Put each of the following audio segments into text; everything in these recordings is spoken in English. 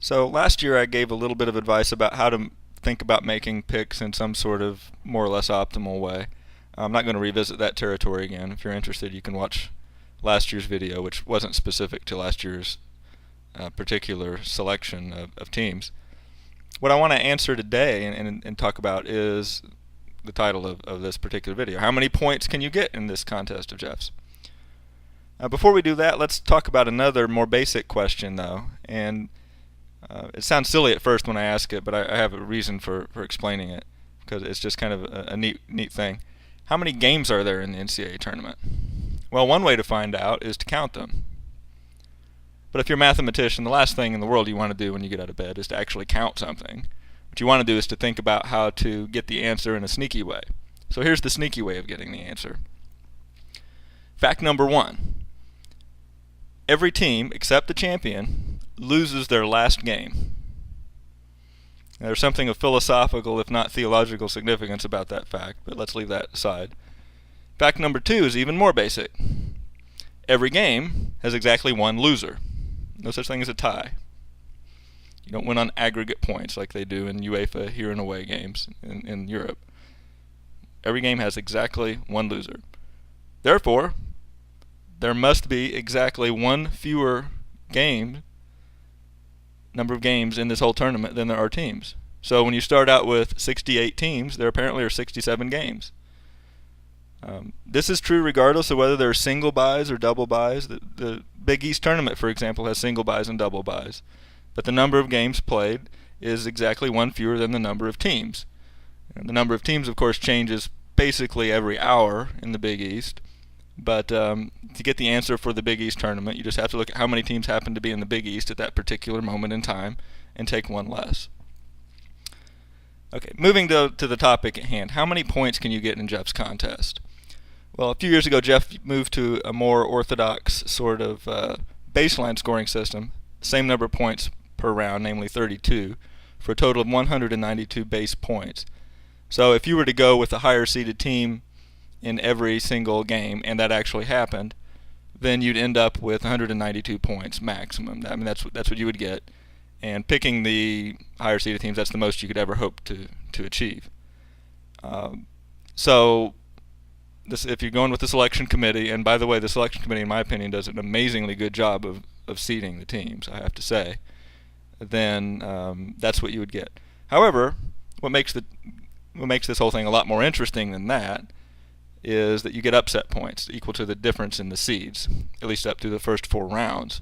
So last year I gave a little bit of advice about how to think about making picks in some sort of more or less optimal way. I'm not going to revisit that territory again. If you're interested, you can watch last year's video, which wasn't specific to last year's particular selection of teams. What I want to answer today and talk about is the title of this particular video. How many points can you get in this contest of Jeff's? Before we do that, let's talk about another more basic question, though. And it sounds silly at first when I ask it, but I have a reason for explaining it, because it's just kind of a neat thing. How many games are there in the NCAA tournament? Well, one way to find out is to count them. But if you're a mathematician, the last thing in the world you want to do when you get out of bed is to actually count something. What you want to do is to think about how to get the answer in a sneaky way. So here's the sneaky way of getting the answer. Fact number one. Every team, except the champion, loses their last game. Now, there's something of philosophical, if not theological, significance about that fact, but let's leave that aside. Fact number two is even more basic. Every game has exactly one loser. No such thing as a tie. You don't win on aggregate points like they do in UEFA here and away games in Europe. Every game has exactly one loser. Therefore, there must be exactly one fewer number of games in this whole tournament than there are teams. So when you start out with 68 teams, there apparently are 67 games. This is true regardless of whether there are single buys or double buys. The Big East tournament, for example, has single buys and double buys. But the number of games played is exactly one fewer than the number of teams. And the number of teams, of course, changes basically every hour in the Big East. But to get the answer for the Big East tournament, you just have to look at how many teams happen to be in the Big East at that particular moment in time and take one less. Okay, moving to the topic at hand. How many points can you get in Jeff's contest? Well, a few years ago, Jeff moved to a more orthodox sort of baseline scoring system, same number of points per round, namely 32, for a total of 192 base points. So if you were to go with a higher seeded team in every single game, and that actually happened, then you'd end up with 192 points maximum. I mean, that's what you would get. And picking the higher seeded teams, that's the most you could ever hope to achieve. So if you're going with the selection committee, and by the way, the selection committee, in my opinion, does an amazingly good job of seeding the teams, I have to say, then that's what you would get. However, what makes this whole thing a lot more interesting than that is that you get upset points equal to the difference in the seeds, at least up to the first 4 rounds.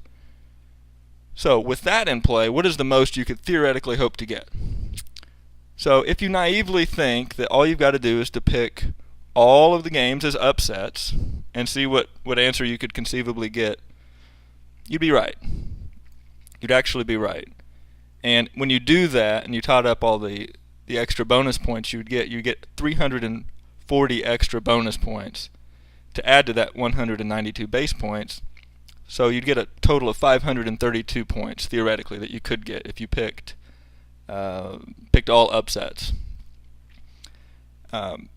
So with that in play, what is the most you could theoretically hope to get? So if you naively think that all you've got to do is to pick all of the games as upsets and see what answer you could conceivably get, you'd be right. You'd actually be right. And when you do that and you tot up all the extra bonus points you get 340 extra bonus points to add to that 192 base points. So you'd get a total of 532 points theoretically that you could get if you picked all upsets.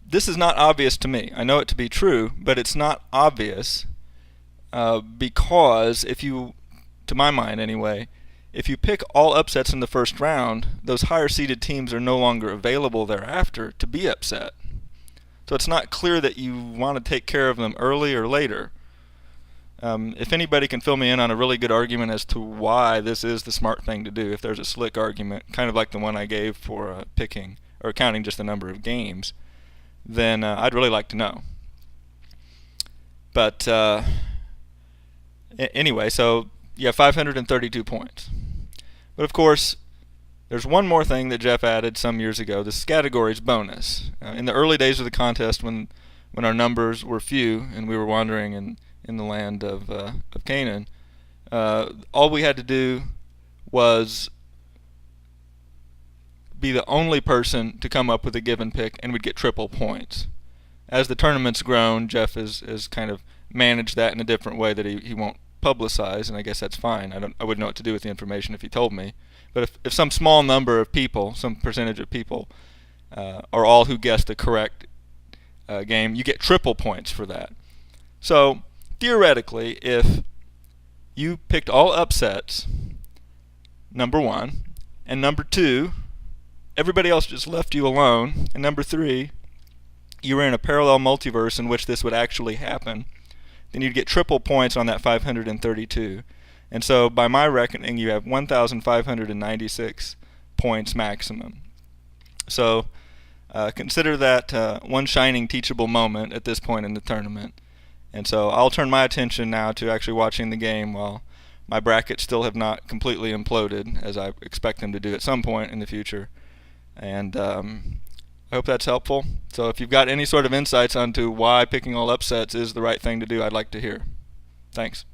This is not obvious to me. I know it to be true, but it's not obvious because to my mind anyway, if you pick all upsets in the first round, those higher seeded teams are no longer available thereafter to be upset. So it's not clear that you want to take care of them early or later. If anybody can fill me in on a really good argument as to why this is the smart thing to do, if there's a slick argument, kind of like the one I gave for picking or counting just the number of games, then I'd really like to know. But anyway, so you have 532 points. But of course, there's one more thing that Jeff added some years ago, this categories bonus. In the early days of the contest, when our numbers were few and we were wandering in the land of Canaan, all we had to do was be the only person to come up with a given pick, and we'd get triple points. As the tournament's grown, Jeff has kind of managed that in a different way that he won't publicize, and I guess that's fine. I wouldn't know what to do with the information if he told me. But if some small number of people, some percentage of people, are all who guessed the correct game, you get triple points for that. So theoretically, if you picked all upsets number one. And number two, everybody else just left you alone. And number three, you were in a parallel multiverse in which this would actually happen. Then you'd get triple points on that 532. And so by my reckoning, you have 1,596 points maximum. So consider that one shining teachable moment at this point in the tournament. And so I'll turn my attention now to actually watching the game while my brackets still have not completely imploded, as I expect them to do at some point in the future. And I hope that's helpful. So if you've got any sort of insights onto why picking all upsets is the right thing to do, I'd like to hear. Thanks.